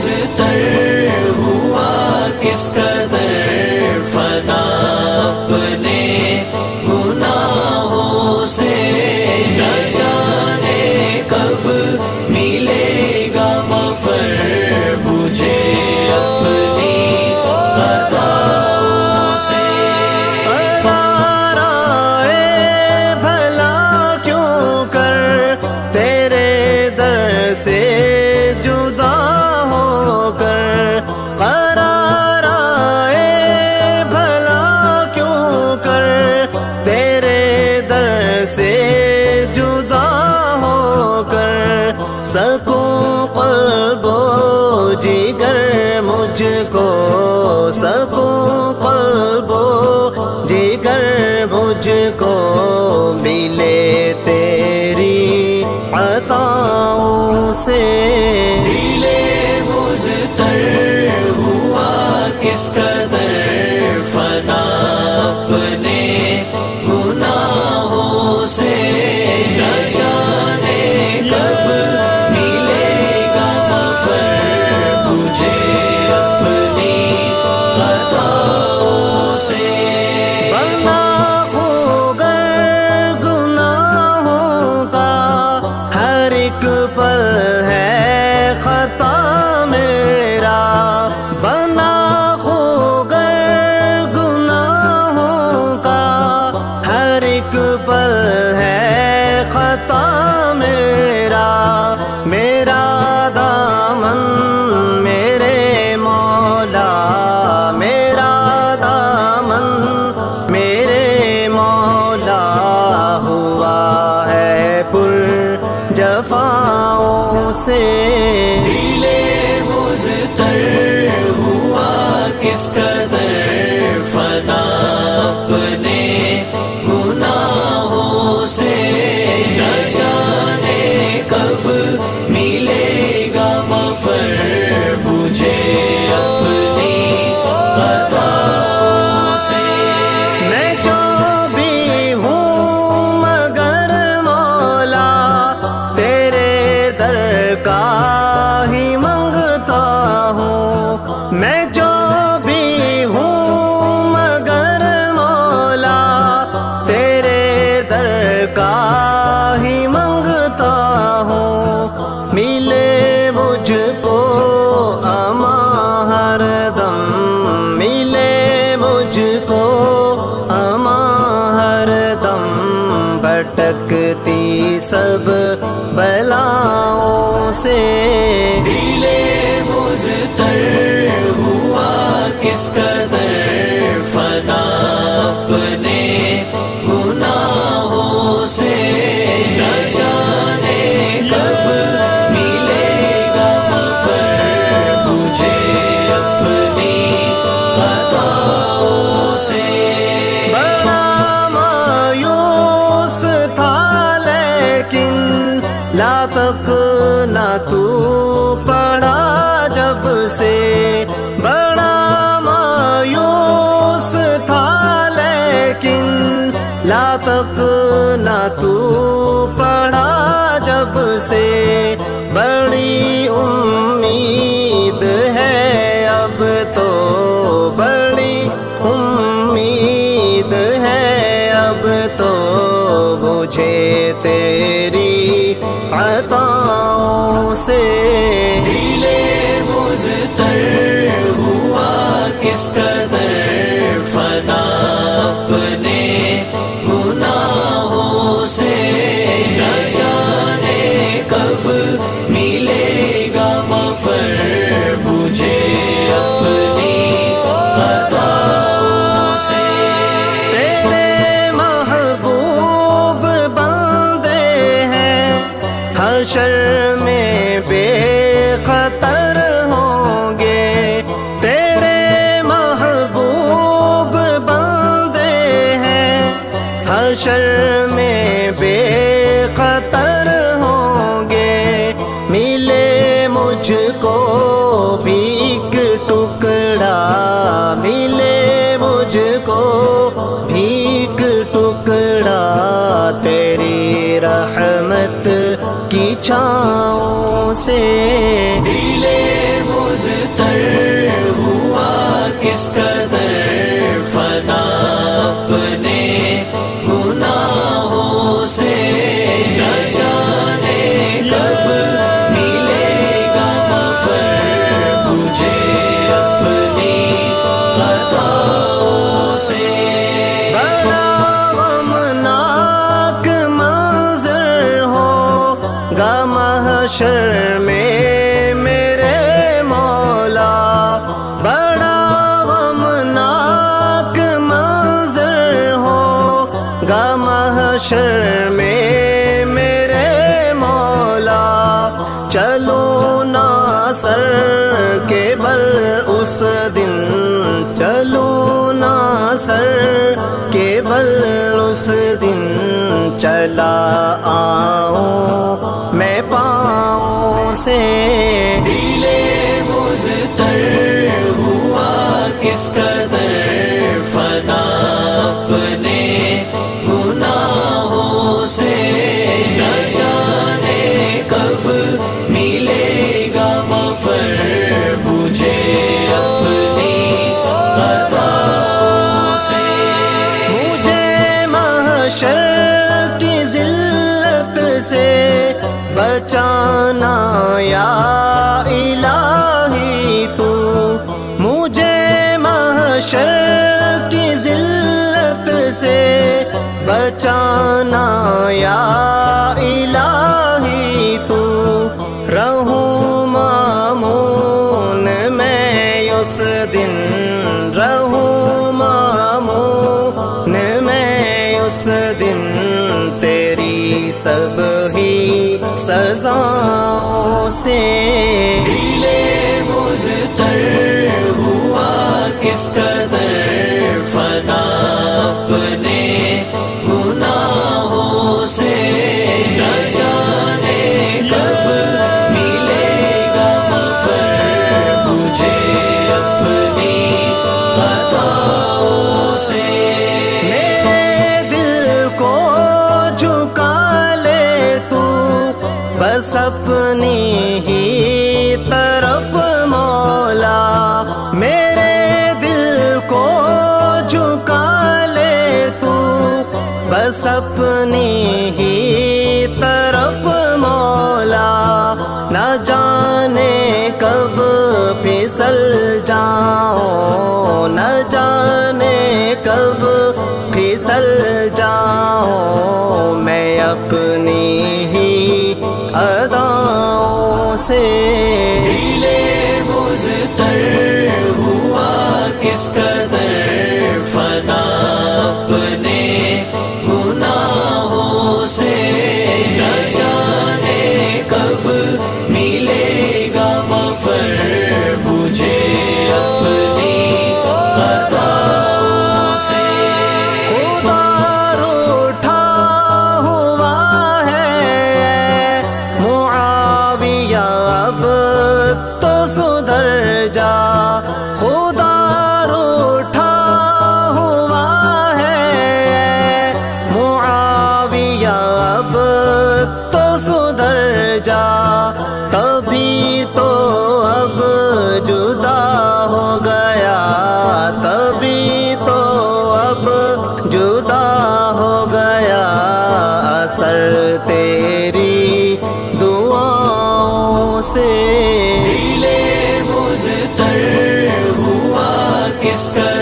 مضطر ہوا کس قدر فنا اپنے گناہوں سے، نہ جانے کب ملے گا مغفر مجھے اپنی خطاؤں سے۔ سے جدا ہو کر قرار آئے بھلا کیوں کر، تیرے در سے جدا ہو کر، سکوں قلب و جگر مجھ کو، سکوں قلب و جگر مجھ کو، ملے تیری عطاؤں سے۔ دل مضطر ہوا کس قدر فنا اپنے گناہوں سے، نہ جانے کب ملے گا مغفر مجھے اپنی خطاؤں سے۔ پل ہے خطا میرا، بنا خوگر گناہوں کا، ہر ایک پل ہے خطا میرا، میرا دامن میرے مولا، میرا دامن میرے مولا، ہوا ہے پر جفاؤں سے۔ دل مضطر ہوا کس قدر فنا اپنے گناہوں سے، نہ جانے کب ملے گا مغفر مجھے اپنی خطاؤں سے۔ میں جو بھی ہوں مگر مولا تیرے در کا ہی منگتا ہوں، میں جو بھی ہوں مگر مولا تیرے در کا ہی منگتا ہوں، ملے مجھ کو امان ہر دم، ملے مجھ کو امان ہر دم، بھٹکتی سب بلاؤں سے۔ دل مضطر ہوا کس قدر فنا اپنے گناہوں سے، نہ جانے کب ملے گا مغفر مجھے اپنی خطاؤں سے۔ بڑا مایوس تھا لیکن لا تک نہ تو پڑھا جب سے، بڑا مایوس تھا لیکن لا تک نہ تو پڑھا جب سے، بڑی امید ہے اب تو، بڑی امید ہے اب تو مجھے تیری عطاؤں سے۔ دل مضطر ہوا کس قدر فنا اپنے گناہوں سے، نہ جانے کب ملے گا مغفر مجھے اپنی خطاؤں سے۔ تیرے محبوب بندے ہیں حشر میں بے خطر ہوں گے، تیرے محبوب بندے ہیں حشر میں بے خطر ہوں گے، ملے مجھ کو بھی ایک ٹکڑا، ملے مجھ کو بھی ایک ٹکڑا تیری رحمت کی چھاؤں سے۔ دل کس قدر فنا اپنے گناہوں سے، نہ جانے کب ملے گا مغفر مجھے اپنی خطاؤں سے۔ بڑا غمناک منظر ہوگا محشر میں میرے مولا، بڑا غمناک منظر ہوگا محشر میں میرے مولا، چلو نہ سر کے بل اس دن، چلو نہ سر کے بل اس دن، چلا آؤں میں پاؤں سے۔ دل مضطر ہوا کس قدر فنا اپنے گناہوں سے، نہ جانے کب ملے گا مغفر مجھے اپنی خطاؤں سے۔ مجھے محشر کی ذلت سے بچانا یا الہی تو، مجھے محشر کی ذلت سے بچانا یا الہی تو، رہوں مامون میں اس دن، رہوں مامون میں اس دن، تیری سب ہی سزاؤں سے۔ دل مضطر ہوا کس قدر فنا اپنے گناہوں سے، نہ جانے کب ملے گا مغفر مجھے اپنی خطاؤں سے۔ میرے دل کو جھکا لے تو بس اپنی ہی طرف مولا، میرے دل کو جھکا لے تو بس اپنی ہی طرف مولا، نہ جانے کب پھسل جاؤں، نہ جانے کب پھسل جاؤں میں اپنی ہی اداؤں سے۔ دل مضطر ہوا کس قدر فنا اپنے گناہوں سے، نہ جانے کب ملے گا مغفر مجھے اپنی خطاؤں سے۔ خدا روٹھا ہوا ہے معاویہ، اب تو سدھر جا، خدا روٹھا ہوا ہے معاویہ، اب تو سدھر جا، تبھی تو اب جدا ہو گیا، تبھی تو اب جدا ہو گیا، اثر تیری دعاؤں سے۔ دل مضطر ہوا کس قدر